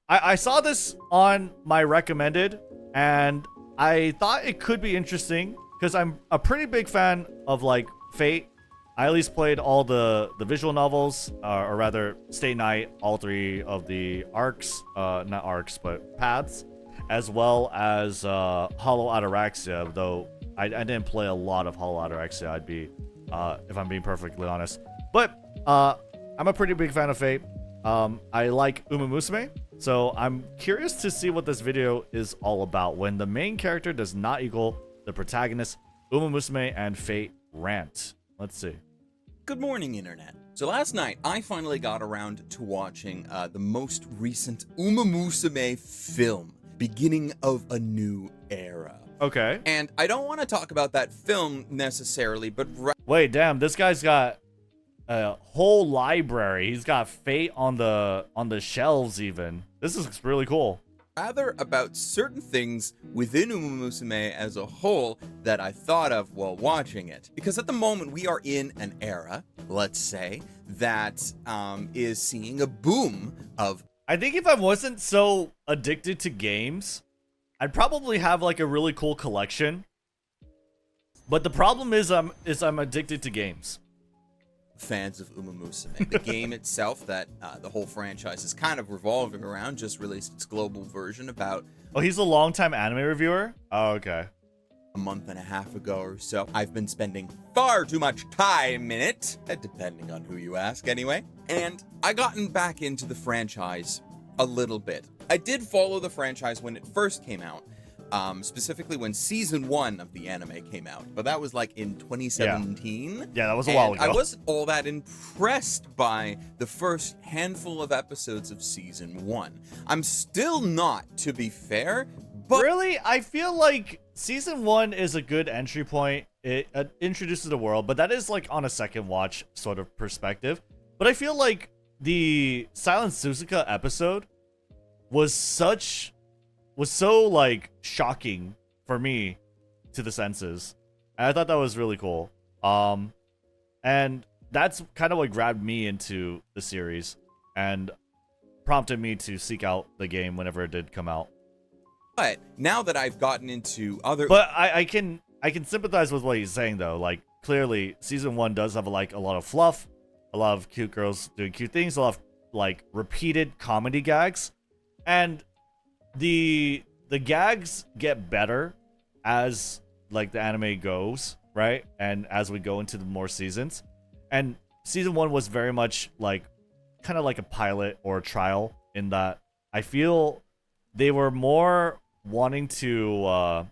I saw this on my recommended, and I thought it could be interesting because I'm a pretty big fan of like Fate. I at least played all the visual novels, or rather, Stay Night, all three of the arcs, not arcs, but paths, as well as Hollow Ataraxia. Though I didn't play a lot of Hollow Ataraxia. I'd be, if I'm being perfectly honest. But I'm a pretty big fan of Fate. I like Umamusume, so I'm curious to see what this video is all about when the main character does not equal the protagonist. Umamusume and Fate rant. Let's see. Good morning, Internet. So last night, I finally got around to watching the most recent Umamusume film, Beginning of a New Era. Okay. And I don't want to talk about that film necessarily, but wait, damn, this guy's got a whole library. He's got Fate on the shelves even. This is really cool. rather about certain things within Umamusume as a whole that I thought of while watching it. Because at the moment we are in an era, let's say, that is seeing a boom of... I think if I wasn't so addicted to games, I'd probably have like a really cool collection. But the problem is I'm addicted to games. Fans of Umamusume. The game itself that the whole franchise is kind of revolving around just released its global version about... Oh, he's a longtime anime reviewer? Oh, okay. A month and a half ago or so. I've been spending far too much time in it, depending on who you ask anyway. And I gotten back into the franchise a little bit. I did follow the franchise when it first came out. Specifically when season 1 of the anime came out, but that was like in 2017. Yeah, that was a while ago. I wasn't all that impressed by the first handful of episodes of season 1. I'm still not, to be fair, but... Really? I feel like season 1 is a good entry point. It introduces the world, but that is like on a second watch sort of perspective. But I feel like the Silent Suzuka episode was so like shocking for me to the senses. And I thought that was really cool. And that's kind of what grabbed me into the series and prompted me to seek out the game whenever it did come out. But now that I've gotten into other... But I can sympathize with what he's saying though. Like clearly season 1 does have like a lot of fluff, a lot of cute girls doing cute things, a lot of like repeated comedy gags. And the gags get better as like the anime goes, right? And as we go into the more seasons. And season 1 was very much like kind of like a pilot or a trial in that I feel they were more wanting to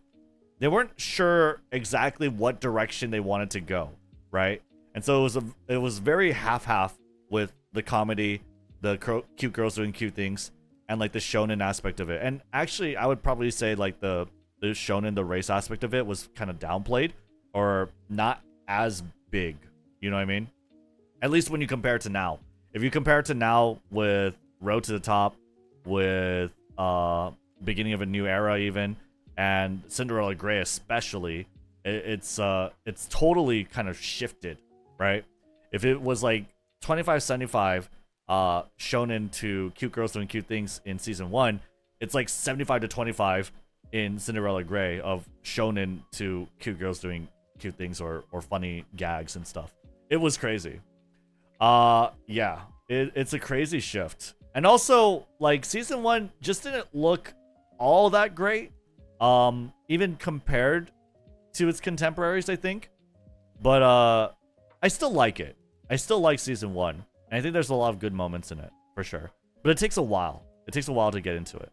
they weren't sure exactly what direction they wanted to go, right? And so it was very half-half with the comedy, the cute girls doing cute things, and like the shonen aspect of it. And actually I would probably say like the shonen, the race aspect of it was kind of downplayed or not as big, you know what I mean? At least when you compare it to now. If you compare it to now with Road to the Top, with Beginning of a New Era even, and Cinderella Grey especially, it's totally kind of shifted, right? If it was like 25-75 shonen to cute girls doing cute things in season 1, it's like 75-25 in Cinderella Grey of shonen to cute girls doing cute things or funny gags and stuff. It was crazy. Yeah, it's a crazy shift. And also like season 1 just didn't look all that great, even compared to its contemporaries, I think. But I still like it. I still like season 1. And I think there's a lot of good moments in it, for sure. But it takes a while. It takes a while to get into it.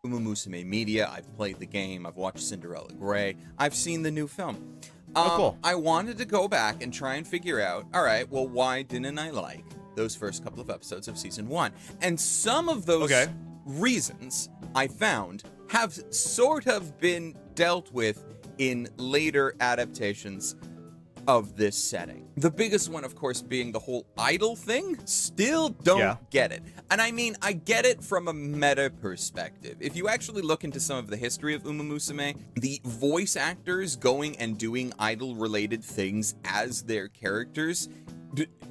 Umamusume media, I've played the game, I've watched Cinderella Grey, I've seen the new film. Oh, cool. I wanted to go back and try and figure out, alright, well, why didn't I like those first couple of episodes of season 1? And some of those reasons I found have sort of been dealt with in later adaptations of this setting. The biggest one, of course, being the whole idol thing. Still don't get it. And I mean, I get it from a meta perspective. If you actually look into some of the history of Umamusume, the voice actors going and doing idol-related things as their characters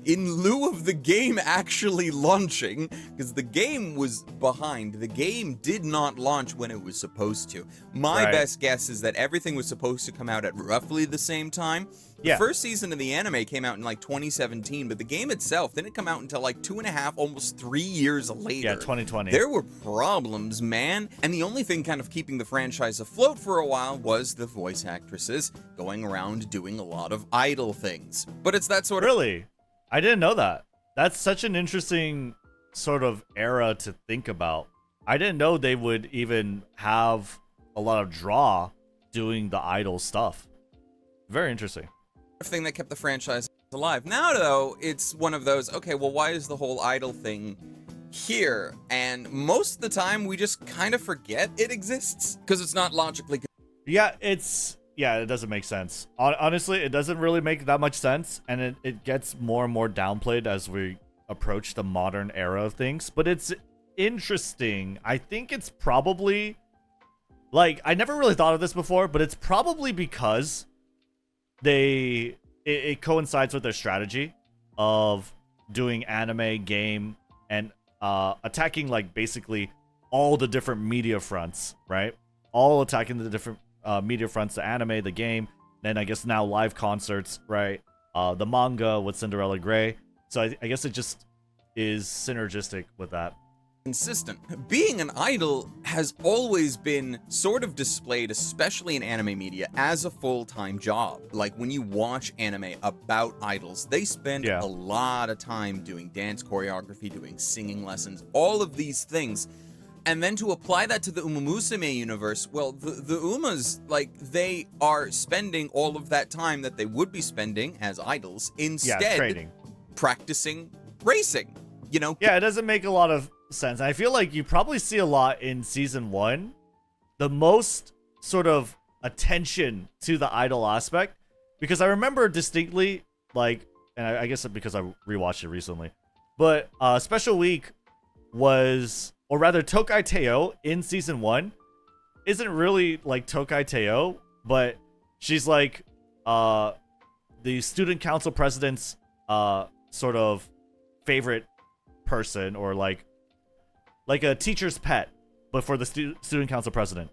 in lieu of the game actually launching, because the game was behind. The game did not launch when it was supposed to. My best guess is that everything was supposed to come out at roughly the same time. The first season of the anime came out in like 2017, but the game itself didn't come out until like 2.5, almost 3 years later. Yeah, 2020. There were problems, man. And the only thing kind of keeping the franchise afloat for a while was the voice actresses going around doing a lot of idol things. But it's that sort of... Really? I didn't know that. That's such an interesting sort of era to think about. I didn't know they would even have a lot of draw doing the idol stuff. Very interesting. Thing that kept the franchise alive. Now, though, it's one of those, okay, well, why is the whole idol thing here? And most of the time, we just kind of forget it exists because it's not logically... Yeah, it doesn't make sense. Honestly, it doesn't really make that much sense, and it gets more and more downplayed as we approach the modern era of things. But it's interesting. I think it's probably... Like, I never really thought of this before, but it's probably because it coincides with their strategy of doing anime, game, and attacking, like, basically all the different media fronts, right? All attacking the different media fronts, the anime, the game, then I guess now live concerts, right? The manga with Cinderella Grey. So I guess it just is synergistic with that. Consistent. Being an idol has always been sort of displayed, especially in anime media, as a full-time job. Like, when you watch anime about idols, they spend a lot of time doing dance choreography, doing singing lessons, all of these things. And then to apply that to the Umamusume universe, well, the Umas, like, they are spending all of that time that they would be spending as idols instead practicing racing, you know? Yeah, it doesn't make a lot of sense. I feel like you probably see a lot in season 1. The most sort of attention to the idol aspect, because I remember distinctly, like, and I guess because I rewatched it recently, but Special Week was... Or rather, Tokai Teio in season 1 isn't really like Tokai Teio, but she's like the student council president's sort of favorite person, or like a teacher's pet, but for the student council president.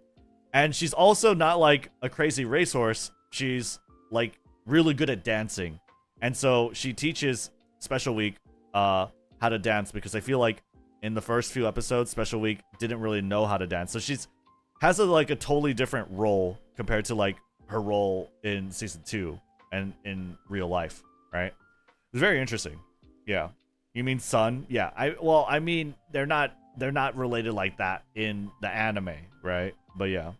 And she's also not like a crazy racehorse. She's like really good at dancing, and so she teaches Special Week how to dance, because I feel like in the first few episodes, Special Week didn't really know how to dance. So has a totally different role compared to like her role in season 2 and in real life, right? It's very interesting. Yeah. You mean Sun? Yeah. I mean, they're not related like that in the anime, right? But yeah.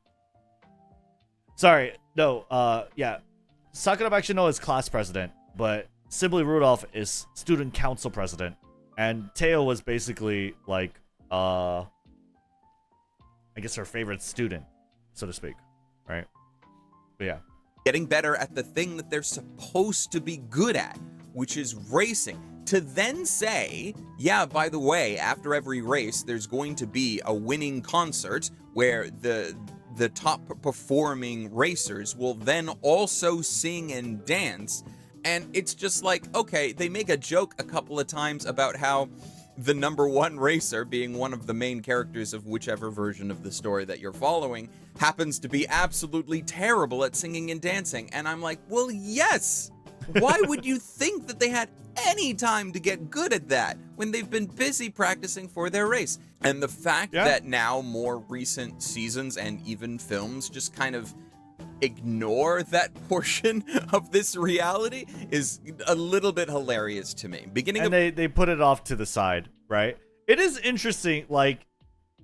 Sorry. No, yeah. Sakura Bakshino is class president, but Sibley Rudolph is student council president. And Teio was basically like, I guess her favorite student, so to speak, right? But yeah. Getting better at the thing that they're supposed to be good at, which is racing. To then say, yeah, by the way, after every race, there's going to be a winning concert where the top performing racers will then also sing and dance. And it's just like, okay, they make a joke a couple of times about how the number one racer, being one of the main characters of whichever version of the story that you're following, happens to be absolutely terrible at singing and dancing. And I'm like, well, yes! Why would you think that they had any time to get good at that when they've been busy practicing for their race? And the fact that now more recent seasons and even films just kind of ignore that portion of this reality is a little bit hilarious to me. They put it off to the side, right? It is interesting, like,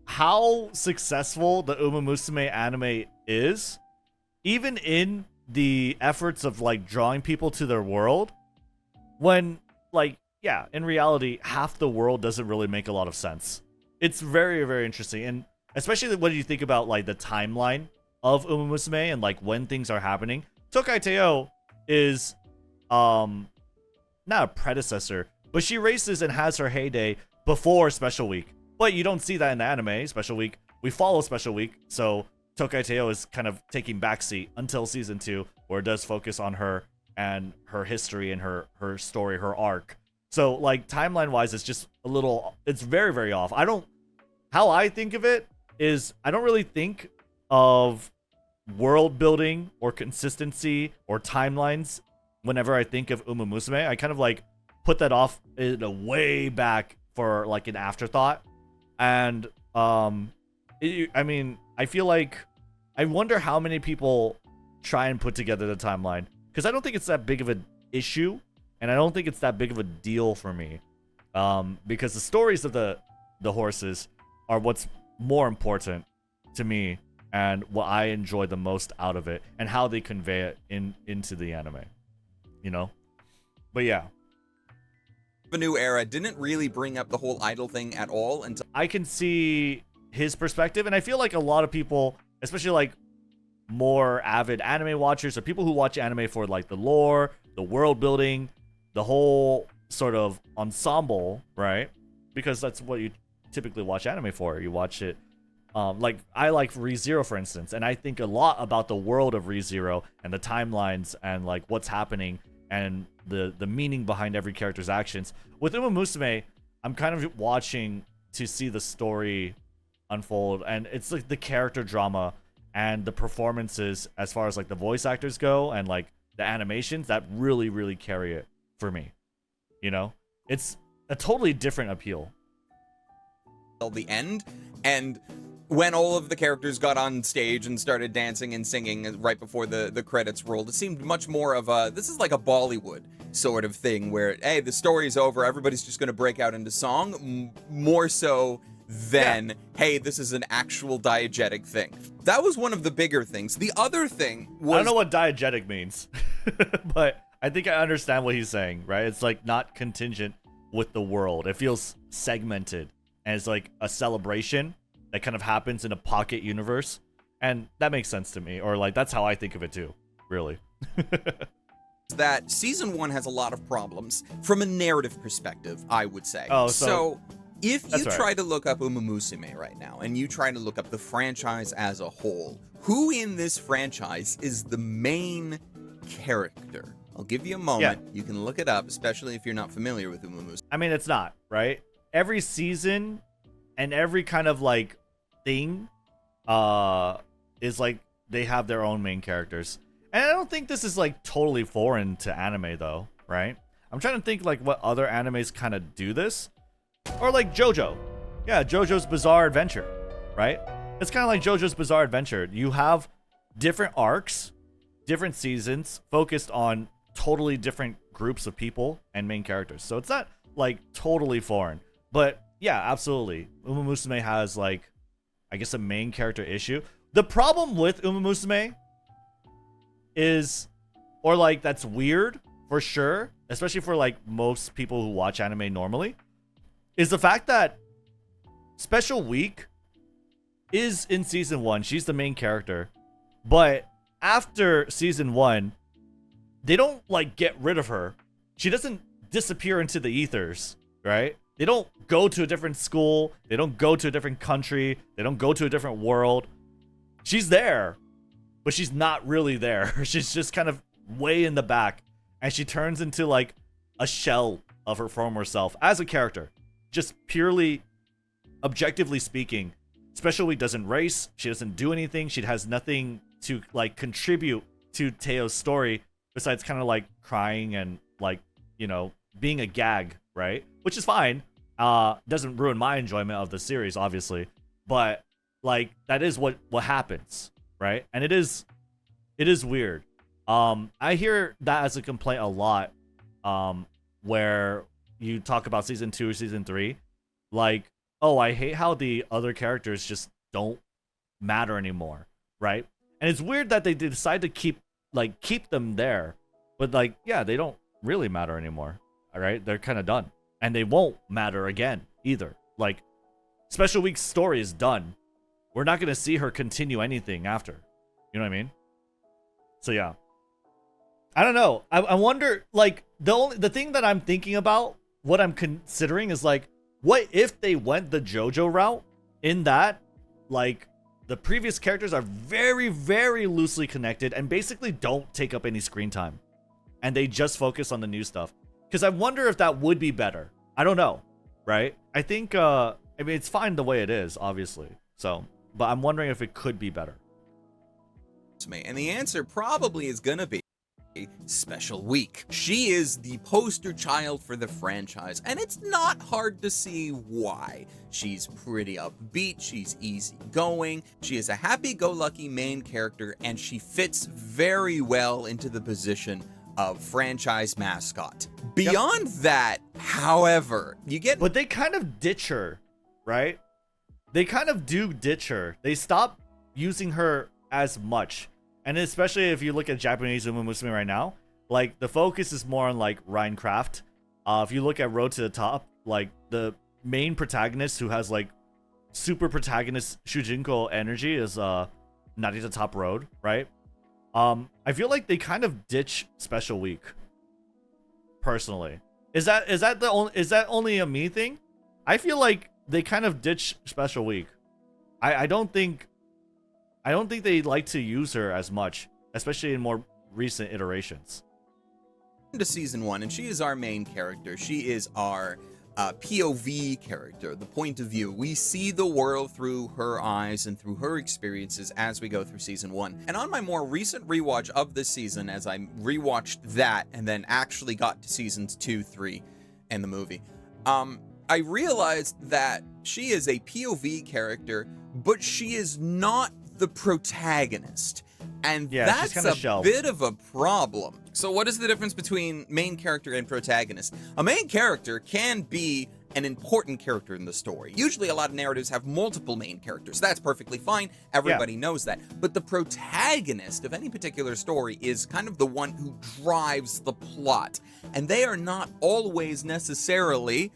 how successful the Umamusume anime is, even in the efforts of like drawing people to their world, when, like, yeah, in reality, half the world doesn't really make a lot of sense. It's very, very interesting, and especially when you think about like the timeline of Umamusume and like when things are happening. Tokai Teio is not a predecessor, but she races and has her heyday before Special Week. But you don't see that in the anime. Special Week, we follow Special Week, so Tokai Teio is kind of taking backseat until season 2, where it does focus on her and her history and her story, her arc. So like timeline wise, it's just a little, it's very, very off. How I think of it is I don't really think of world building or consistency or timelines whenever I think of Umamusume. I kind of like put that off in a way back for like an afterthought. And I mean, I feel like I wonder how many people try and put together the timeline, because I don't think it's that big of an issue, and I don't think it's that big of a deal for me, because the stories of the horses are what's more important to me and what I enjoy the most out of it, and how they convey it into the anime, you know. But yeah, The new era didn't really bring up the whole idol thing at all until I can see his perspective, and I feel like a lot of people, especially like more avid anime watchers or people who watch anime for like the lore, the world building, the whole sort of ensemble, right? Because that's what you typically watch anime for. You watch it, like I like Re:Zero, for instance, and I think a lot about the world of Re:Zero and the timelines and like what's happening and the meaning behind every character's actions. With Umamusume, I'm kind of watching to see the story unfold, and it's like the character drama and the performances as far as like the voice actors go and like the animations that really, really carry it for me. You know, it's a totally different appeal. the end. And when all of the characters got on stage and started dancing and singing right before the credits rolled, it seemed much more of a, this is like a Bollywood sort of thing where, hey, the story's over, everybody's just going to break out into song, more so than, hey, this is an actual diegetic thing. That was one of the bigger things. The other thing was... I don't know what diegetic means, but I think I understand what he's saying, right? It's like not contingent with the world. It feels segmented, and it's like a celebration that kind of happens in a pocket universe, and that makes sense to me, or like that's how I think of it too, really. that season 1 has a lot of problems from a narrative perspective, I would say. Oh, so if you right. try to look up Umamusume right now, and you try to look up the franchise as a whole, who in this franchise is the main character? I'll give you a moment. Yeah. You can look it up, especially if you're not familiar with Umamusume. I mean, it's not, right? Every season and every kind of like thing is like they have their own main characters. And I don't think this is like totally foreign to anime though, right? I'm trying to think like what other animes kind of do this. Or like JoJo. Yeah, JoJo's Bizarre Adventure, right? It's kind of like JoJo's Bizarre Adventure. You have different arcs, different seasons focused on totally different groups of people and main characters. So it's not like totally foreign. But yeah, absolutely. Umamusume has like, I guess, a main character issue. The problem with Umamusume is, or like that's weird for sure, especially for like most people who watch anime normally, is the fact that Special Week is in season 1. She's the main character. But after season 1, they don't like get rid of her. She doesn't disappear into the ethers, right? They don't go to a different school. They don't go to a different country. They don't go to a different world. She's there, but she's not really there. She's just kind of way in the back. And she turns into like a shell of her former self as a character. Just purely, objectively speaking, Special Week doesn't race. She doesn't do anything. She has nothing to like contribute to Teio's story besides kind of like crying and like, you know, being a gag, right? Which is fine. Doesn't ruin my enjoyment of the series, obviously. But like that is what happens, right? And it is weird. I hear that as a complaint a lot. Where you talk about season 2 or season 3, like, oh, I hate how the other characters just don't matter anymore, right? And it's weird that they decide to keep them there, but like, yeah, they don't really matter anymore. All right, they're kind of done, and they won't matter again either. Like, Special Week's story is done. We're not gonna see her continue anything after. You know what I mean? So yeah, I don't know. I wonder, like, the thing that I'm thinking about, what I'm considering is like, what if they went the JoJo route in that, like, the previous characters are very, very loosely connected and basically don't take up any screen time. and they just focus on the new stuff. Because I wonder if that would be better. I don't know, right? I think, I mean, it's fine the way it is, obviously. So, but I'm wondering if it could be better. And the answer probably is gonna be Special Week. She is the poster child for the franchise, and it's not hard to see why. She's pretty upbeat, she's easygoing, she is a happy-go-lucky main character, and she fits very well into the position of franchise mascot. Beyond that, however, you get... But they kind of ditch her, right? They kind of do ditch her. They stop using her as much. And especially if you look at Japanese Umamusume right now, like the focus is more on like Ryan Craft. If you look at Road to the Top, like the main protagonist who has like super protagonist Shujinko energy is Narita Top Road, right? I feel like they kind of ditch Special Week. Personally, is that only a me thing? I feel like they kind of ditch Special Week. I don't think they like to use her as much, especially in more recent iterations. Into season 1, and she is our main character. She is our POV character, the point of view. We see the world through her eyes and through her experiences as we go through season 1. And on my more recent rewatch of this season, as I rewatched that and then actually got to seasons 2, 3, and the movie, I realized that she is a POV character, but she is not the protagonist. And that's a bit of a problem. So what is the difference between main character and protagonist? A main character can be an important character in the story. Usually a lot of narratives have multiple main characters. That's perfectly fine. Everybody knows that. But the protagonist of any particular story is kind of the one who drives the plot. And they are not always necessarily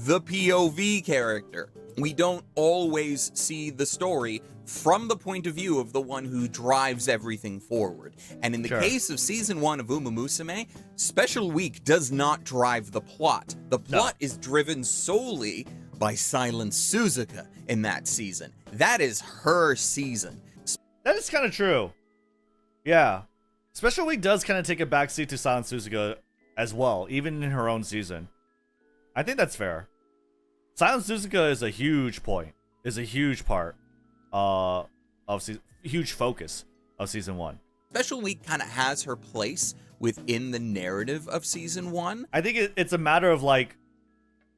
the POV character. We don't always see the story from the point of view of the one who drives everything forward. And in the case of season 1 of Umamusume, Special Week does not drive the plot. The plot is driven solely by Silent Suzuka in that season. That is her season. That is kind of true. Yeah. Special Week does kind of take a backseat to Silent Suzuka as well, even in her own season. I think that's fair. Silent Suzuka is a huge point, is a huge part huge focus of season 1. Special Week kind of has her place within the narrative of season 1. I think it's a matter of like,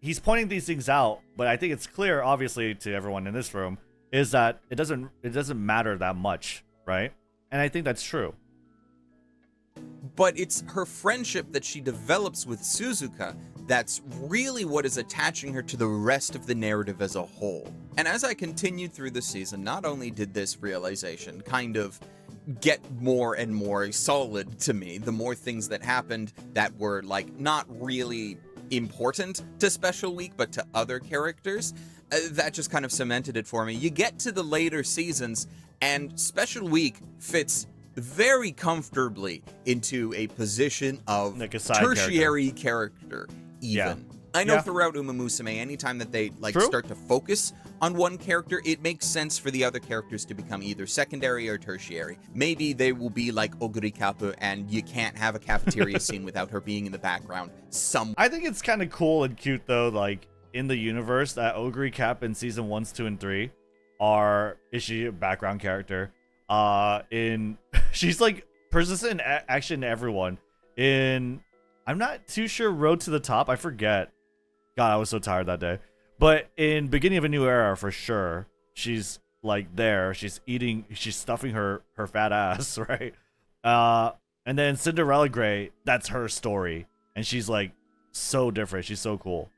he's pointing these things out, but I think it's clear, obviously, to everyone in this room, is that it doesn't matter that much, right? And I think that's true. But it's her friendship that she develops with Suzuka that's really what is attaching her to the rest of the narrative as a whole. And as I continued through the season, not only did this realization kind of get more and more solid to me, the more things that happened that were like not really important to Special Week but to other characters, that just kind of cemented it for me. You get to the later seasons and Special Week fits very comfortably into a position of like a tertiary character even. I know throughout Umamusume, anytime that they start to focus on one character, it makes sense for the other characters to become either secondary or tertiary. Maybe they will be like Oguri Kappa and you can't have a cafeteria scene without her being in the background. I think it's kind of cool and cute though, like in the universe, that Oguri Kappa in season 1, 2, and 3 is she a background character? She's like persistent action to everyone. I'm not too sure Road to the Top, I forget. God, I was so tired that day. But in Beginning of a New Era, for sure, she's like there. She's stuffing her fat ass, right? And then Cinderella Grey, that's her story. And she's like so different. She's so cool.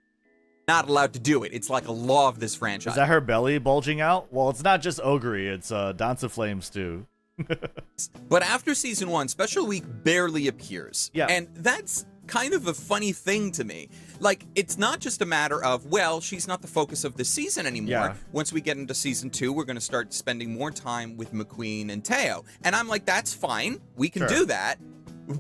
Not allowed to do it. It's like a law of this franchise. Is that her belly bulging out? Well, it's not just Oguri, it's Dance of Flames too. But after season 1, Special Week barely appears. Yeah. And that's kind of a funny thing to me. Like, it's not just a matter of, well, she's not the focus of the season anymore. Yeah. Once we get into season 2, we're going to start spending more time with McQueen and Teio. And I'm like, that's fine. We can do that.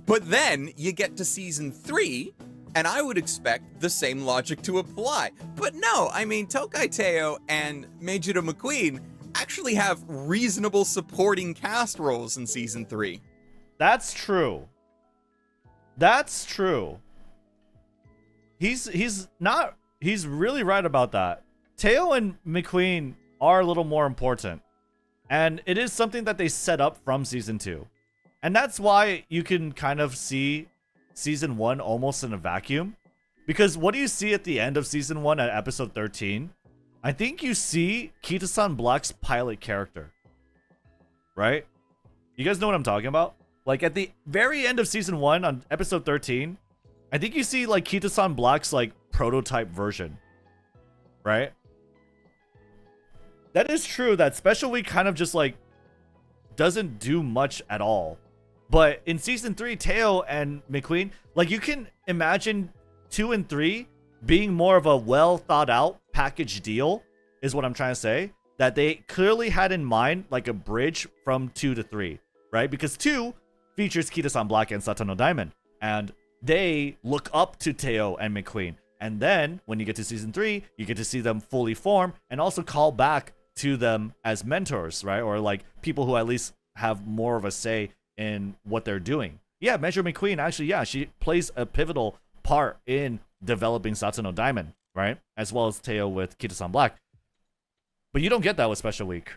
But then you get to season 3, and I would expect the same logic to apply. But no, I mean, Tokai Teio and Meijiro McQueen actually have reasonable supporting cast roles in season 3. That's true. That's true. He's not. He's really right about that. Teio and McQueen are a little more important, and it is something that they set up from season 2, and that's why you can kind of see season 1 almost in a vacuum, because what do you see at the end of season 1 at episode 13? I think you see Kita-san Black's pilot character, right? You guys know what I'm talking about? Like at the very end of season 1 on episode 13, I think you see like Kita-san Black's like prototype version, right? That is true that Special Week kind of just like doesn't do much at all. But in season 3, Teio and McQueen, like you can imagine 2 and 3 being more of a well thought out package deal, is what I'm trying to say. That they clearly had in mind like a bridge from 2 to 3, right? Because 2 features Kita-san Black and Satano Diamond, and they look up to Teio and McQueen. And then when you get to season 3, you get to see them fully form and also call back to them as mentors, right? Or like people who at least have more of a say in what they're doing. Yeah, Measure McQueen, actually, yeah, she plays a pivotal part in developing Satano Diamond, right? As well as Teio with Kita-san Black. But you don't get that with Special Week.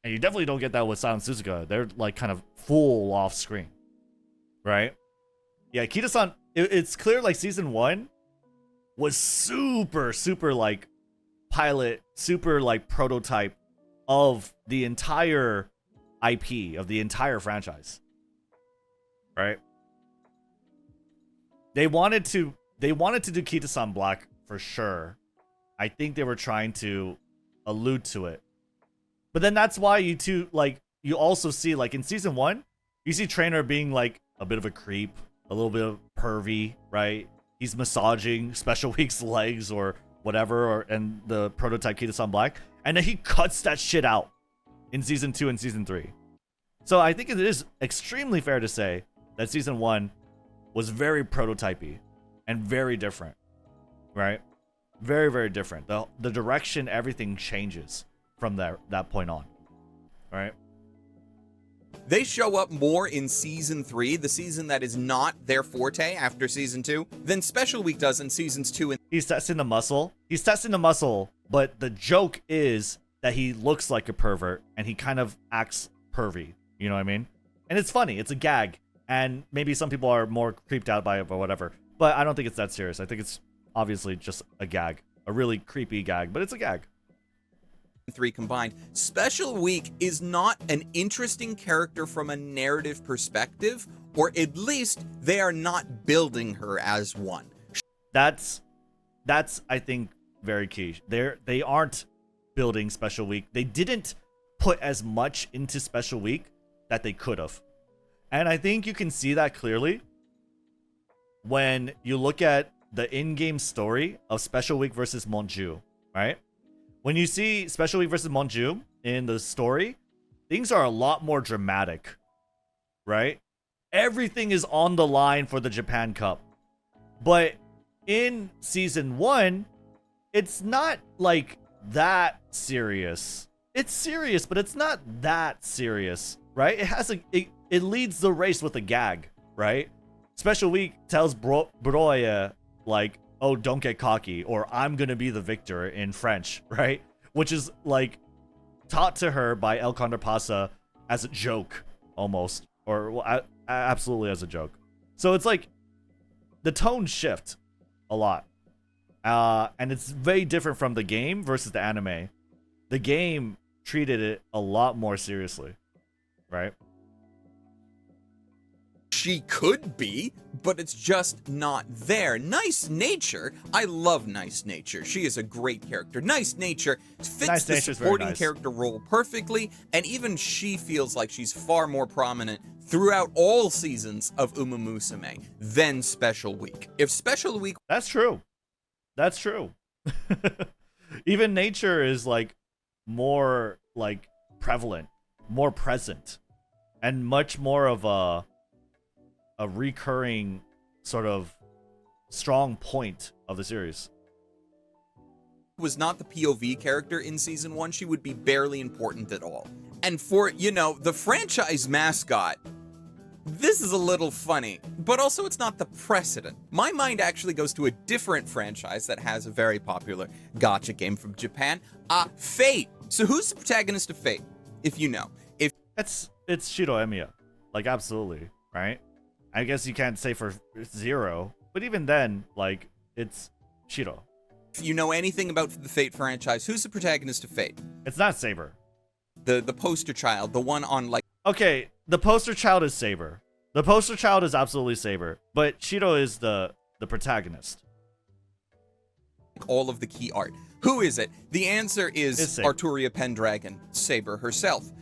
And you definitely don't get that with Silent Suzuka. They're like kind of full off screen, right? Yeah, Kita-san, it's clear like season 1 was super, super like pilot, super like prototype of the entire IP, of the entire franchise, right? They wanted to do Kita-san Black for sure. I think they were trying to allude to it. But then that's why you also see like in season 1, you see Trainer being like a bit of a creep, a little bit of pervy, right? He's massaging Special Week's legs or whatever, and the prototype Kita-san Black, and then he cuts that shit out in season 2 and season 3. So I think it is extremely fair to say that season 1 was very prototypey and very different, right? Very, very different. The direction, everything changes from that point on, right? They show up more in season 3, the season that is not their forte after season 2, than Special Week does in seasons 2 and... He's testing the muscle. But the joke is that he looks like a pervert and he kind of acts pervy. You know what I mean? And it's funny. It's a gag. And maybe some people are more creeped out by it or whatever. But I don't think it's that serious. I think it's obviously just a gag. A really creepy gag, but it's a gag. 3 combined. Special Week is not an interesting character from a narrative perspective, or at least they are not building her as one. That's I think very key. They aren't building Special Week. They didn't put as much into Special Week that they could have. And I think you can see that clearly when you look at the in-game story of Special Week versus Monju, right? When you see Special Week versus Monju in the story, things are a lot more dramatic, right? Everything is on the line for the Japan Cup. But in season 1, it's not like that serious. It's serious, but it's not that serious, right? It leads the race with a gag, right? Special Week tells Broya, like, oh, don't get cocky, or I'm gonna be the victor in French, right? Which is like taught to her by El Condorpasa as a joke, almost, or well, absolutely as a joke. So it's like the tone shift a lot, and it's very different from the game versus the anime. The game treated it a lot more seriously, right? She could be, but it's just not there. Nice Nature, I love Nice Nature. She is a great character. Nice Nature fits the supporting character role perfectly, and even she feels like she's far more prominent throughout all seasons of Umamusume than Special Week. If Special Week... That's true. That's true. Even Nature is like more like prevalent, more present, and much more of a recurring sort of strong point of the series. Was not the POV character in season 1, she would be barely important at all. And for, you know, the franchise mascot this is a little funny, but also it's not the precedent. My mind actually goes to a different franchise that has a very popular gacha game from Japan, Fate. So who's the protagonist of Fate, if you know? It's Shiro Emiya. Like, absolutely, right? I guess you can't say for Zero, but even then, like, it's Shiro. If you know anything about the Fate franchise, who's the protagonist of Fate? It's not Saber. The poster child, the one on, like... Okay, the poster child is Saber. The poster child is absolutely Saber, but Shiro is the protagonist. All of the key art. Who is it? The answer is Arturia Pendragon, Saber herself.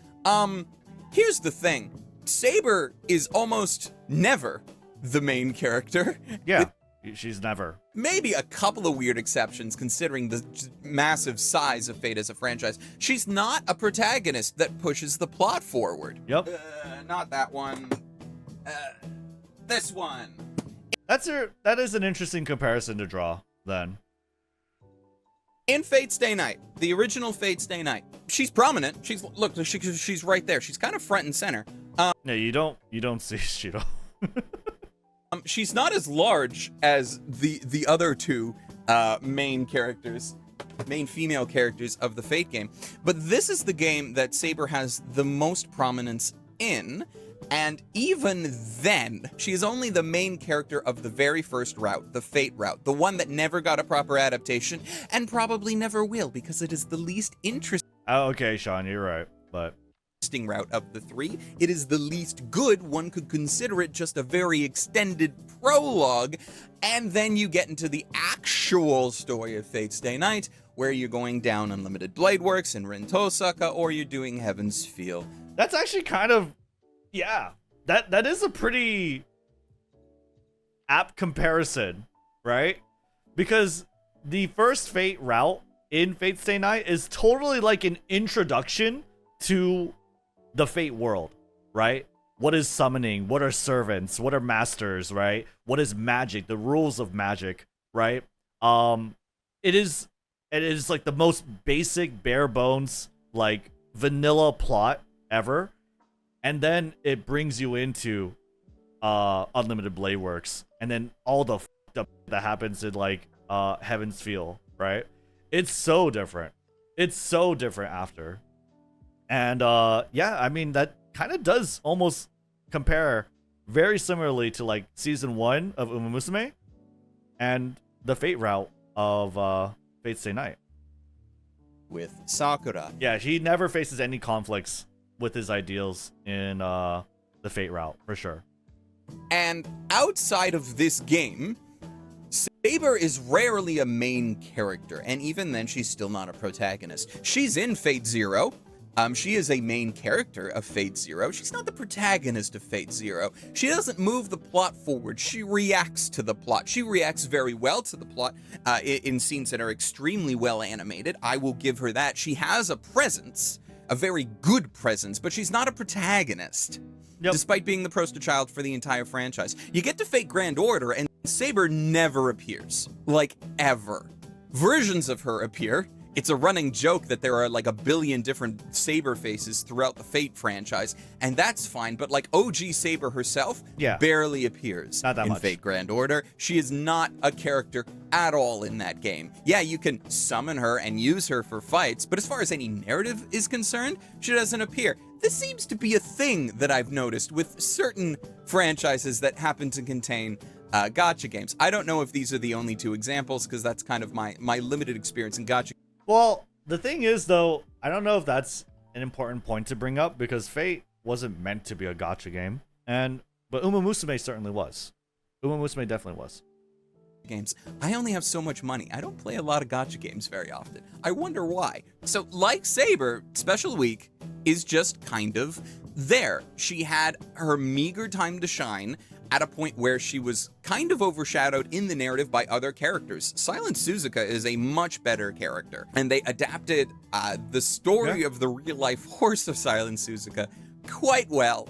Here's the thing. Saber is almost never the main character. Yeah, she's never. Maybe a couple of weird exceptions considering the massive size of Fate as a franchise. She's not a protagonist that pushes the plot forward. Yep. Not that one. This one. That is an interesting comparison to draw, then. In Fate Stay Night, the original Fate Stay Night, she's prominent. She's right there. She's kind of front and center. Yeah, you don't see Shiro. She's not as large as the other two main female characters of the Fate game, but this is the game that Saber has the most prominence in. And even then, she is only the main character of the very first route, the Fate route, the one that never got a proper adaptation, and probably never will, because it is the least interesting. Oh, okay, Sean, you're right, but route of the three. It is the least good. One could consider it just a very extended prologue, and then you get into the actual story of Fate Stay Night, where you're going down Unlimited Blade Works in Rin Tosaka, or you're doing Heaven's Feel. That's actually kind of... Yeah, that is a pretty apt comparison, right? Because the first Fate route in Fate Stay Night is totally like an introduction to the Fate world, right? What is summoning? What are servants? What are masters, right? What is magic? The rules of magic, right? It is like the most basic, bare bones, like vanilla plot ever. And then it brings you into Unlimited Blade Works, and then all the up that happens in like Heaven's Feel, right? It's so different. It's so different after. And yeah, I mean that kind of does almost compare very similarly to like season 1 of Umamusume and the Fate route of Fate Stay Night. With Sakura. Yeah, he never faces any conflicts with his ideals in the Fate route, for sure. And outside of this game, Saber is rarely a main character, and even then she's still not a protagonist. She's in Fate Zero. She is a main character of Fate Zero. She's not the protagonist of Fate Zero. She doesn't move the plot forward. She reacts to the plot. She reacts very well to the plot in scenes that are extremely well animated. I will give her that. She has a presence, a very good presence, but she's not a protagonist, despite being the poster child for the entire franchise. You get to Fate Grand Order, and Saber never appears. Like, ever. Versions of her appear. It's a running joke that there are like a billion different Saber faces throughout the Fate franchise, and that's fine, but like OG Saber herself barely appears in Fate Grand Order. She is not a character at all in that game. Yeah, you can summon her and use her for fights, but as far as any narrative is concerned, she doesn't appear. This seems to be a thing that I've noticed with certain franchises that happen to contain gacha games. I don't know if these are the only two examples, because that's kind of my limited experience in gacha. Well, the thing is, though, I don't know if that's an important point to bring up, because Fate wasn't meant to be a gacha game, but Umamusume certainly was. Umamusume definitely was. Games. I only have so much money. I don't play a lot of gacha games very often. I wonder why. So, like Saber, Special Week is just kind of there. She had her meager time to shine at a point where she was kind of overshadowed in the narrative by other characters. Silent Suzuka is a much better character, and they adapted the story of the real-life horse of Silent Suzuka quite well.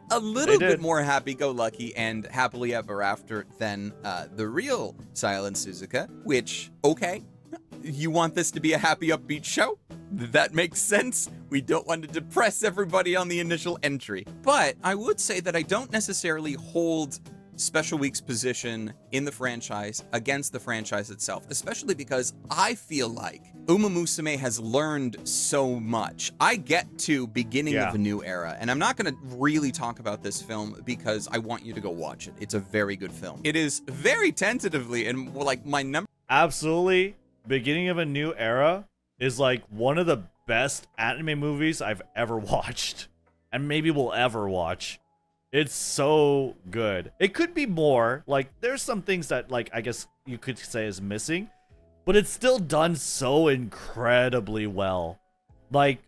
A little bit more happy-go-lucky and happily ever after than the real Silent Suzuka, which, okay, you want this to be a happy, upbeat show. That makes sense. We don't want to depress everybody on the initial entry. But I would say that I don't necessarily hold Special Week's position in the franchise against the franchise itself, especially because I feel like Umamusume has learned so much. I get to beginning of a new era, and I'm not going to really talk about this film because I want you to go watch it. It's a very good film. It is very tentatively, and like my number... Absolutely. Beginning of a New Era is like one of the best anime movies I've ever watched, and maybe will ever watch. It's so good. It could be more. Like, there's some things that, like, I guess you could say is missing, but it's still done so incredibly well. Like,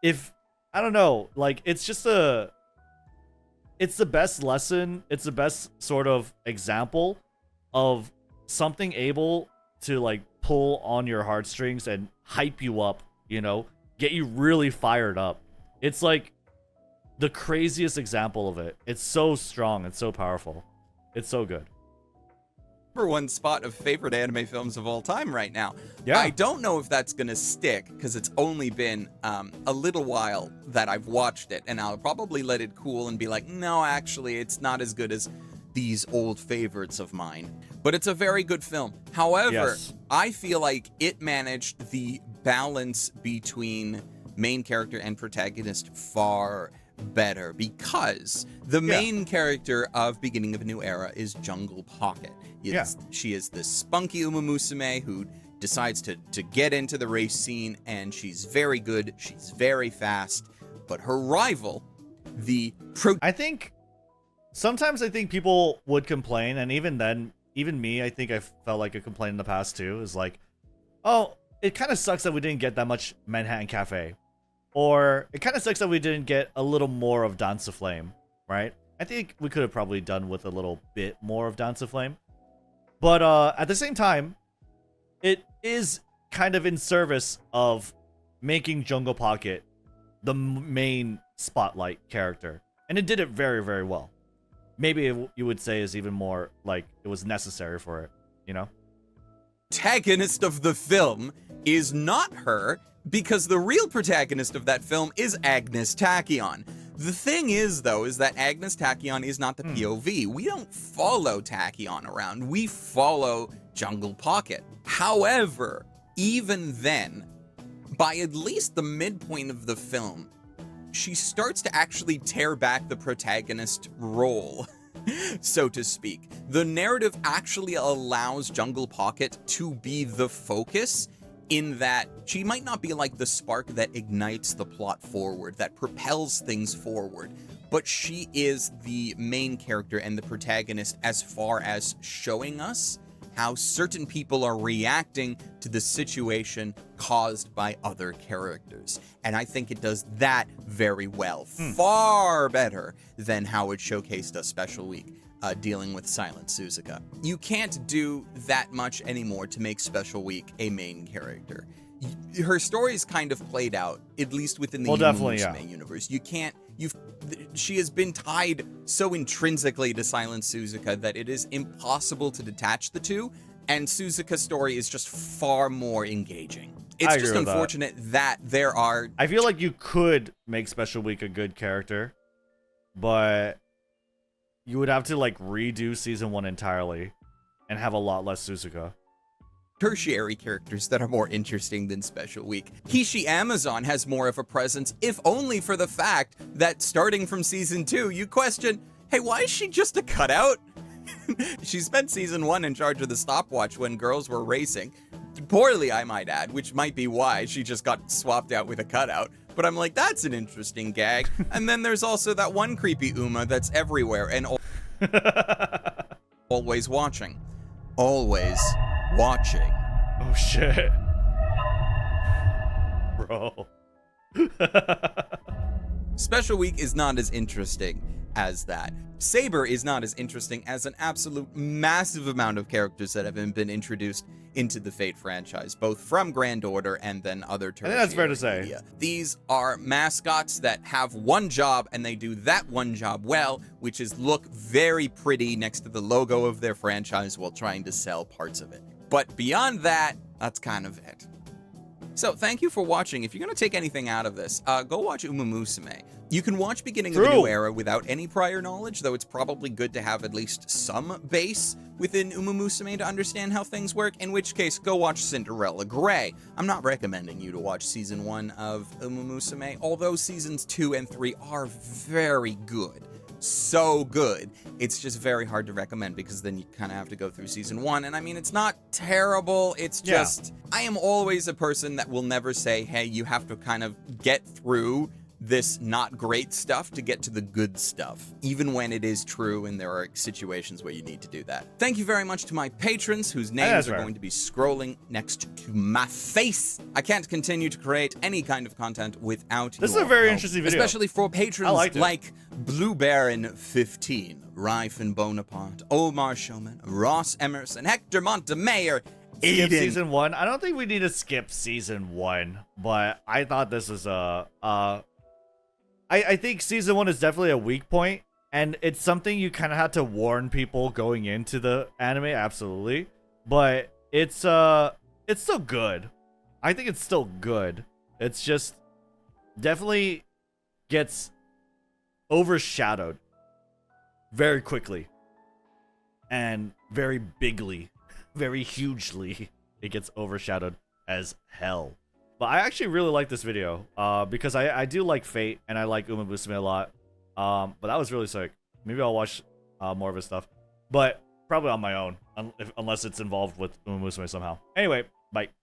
I don't know, like, it's the best lesson. It's the best sort of example of something able to, like, pull on your heartstrings and hype you up, you know, get you really fired up. It's like the craziest example of it. It's so strong and so powerful. It's so good. Number one spot of favorite anime films of all time right now. Yeah. I don't know if that's gonna stick because it's only been a little while that I've watched it, and I'll probably let it cool and be like, no, actually, it's not as good as these old favorites of mine. But it's a very good film. However, I feel like it managed the balance between main character and protagonist far better, because the main character of Beginning of a New Era is Jungle Pocket. She is this spunky Umamusume who decides to get into the race scene, and she's very good, she's very fast, but her rival, Sometimes I think people would complain, and even then, even me, I think I felt like a complaint in the past too, is like, oh, it kind of sucks that we didn't get that much Manhattan Cafe. Or it kind of sucks that we didn't get a little more of Dance of Flame, right? I think we could have probably done with a little bit more of Dance of Flame. But at the same time, it is kind of in service of making Jungle Pocket the main spotlight character. And it did it very, very well. Maybe you would say is even more like it was necessary for it, you know? Protagonist of the film is not her, because the real protagonist of that film is Agnes Tachyon. The thing is, though, is that Agnes Tachyon is not the POV. We don't follow Tachyon around. We follow Jungle Pocket. However, even then, by at least the midpoint of the film, she starts to actually tear back the protagonist role, so to speak. The narrative actually allows Jungle Pocket to be the focus, in that she might not be like the spark that ignites the plot forward, that propels things forward, but she is the main character and the protagonist as far as showing us how certain people are reacting to the situation caused by other characters. And I think it does that very well, far better than how it showcased a Special Week dealing with Silent Suzuka. You can't do that much anymore to make Special Week a main character. Her story's kind of played out, at least within the Umamusume universe. She has been tied so intrinsically to Silent Suzuka that it is impossible to detach the two, and Suzuka's story is just far more engaging. It's just unfortunate that there are... I feel like you could make Special Week a good character, but you would have to like redo season 1 entirely and have a lot less Suzuka. Tertiary characters that are more interesting than Special Week. Kishi Amazon has more of a presence, if only for the fact that starting from season 2, you question, hey, why is she just a cutout? She spent season 1 in charge of the stopwatch when girls were racing. Poorly, I might add, which might be why she just got swapped out with a cutout. But I'm like, that's an interesting gag. And then there's also that one creepy Uma that's everywhere and always watching. Always watching. Oh shit. Bro. Special Week is not as interesting as that. Saber is not as interesting as an absolute massive amount of characters that have been introduced into the Fate franchise, both from Grand Order and then other tertiary I think that's fair to say. media. These are mascots that have one job, and they do that one job well, which is look very pretty next to the logo of their franchise while trying to sell parts of it. But beyond that, That's kind of it. So thank you for watching. If you're going to take anything out of this, go watch Umamusume. You can watch Beginning of a New Era without any prior knowledge, though it's probably good to have at least some base within Umamusume to understand how things work, in which case, go watch Cinderella Grey. I'm not recommending you to watch Season 1 of Umamusume, although Seasons 2 and 3 are very good. So good. It's just very hard to recommend because then you kind of have to go through Season 1, and I mean, it's not terrible, it's just... I am always a person that will never say, hey, you have to kind of get through this not great stuff to get to the good stuff, even when it is true and there are situations where you need to do that. Thank you very much to my patrons whose names are going to be scrolling next to my face. I can't continue to create any kind of content without This is a very interesting video. Especially for patrons like Blue Baron 15, Rife and Bonaparte, Omar Showman, Ross Emerson, Hector Montemayor, Skip Season 1. I don't think we need to skip Season 1, but I thought this was I think Season 1 is definitely a weak point, and it's something you kind of had to warn people going into the anime, absolutely. But it's still good. I think it's still good. It's just definitely gets overshadowed very quickly and very bigly. Very hugely, it gets overshadowed as hell. But I actually really like this video because I do like Fate and I like Umamusume a lot. But that was really sick. Maybe I'll watch more of his stuff, but probably on my own unless it's involved with Umamusume somehow. Anyway, bye.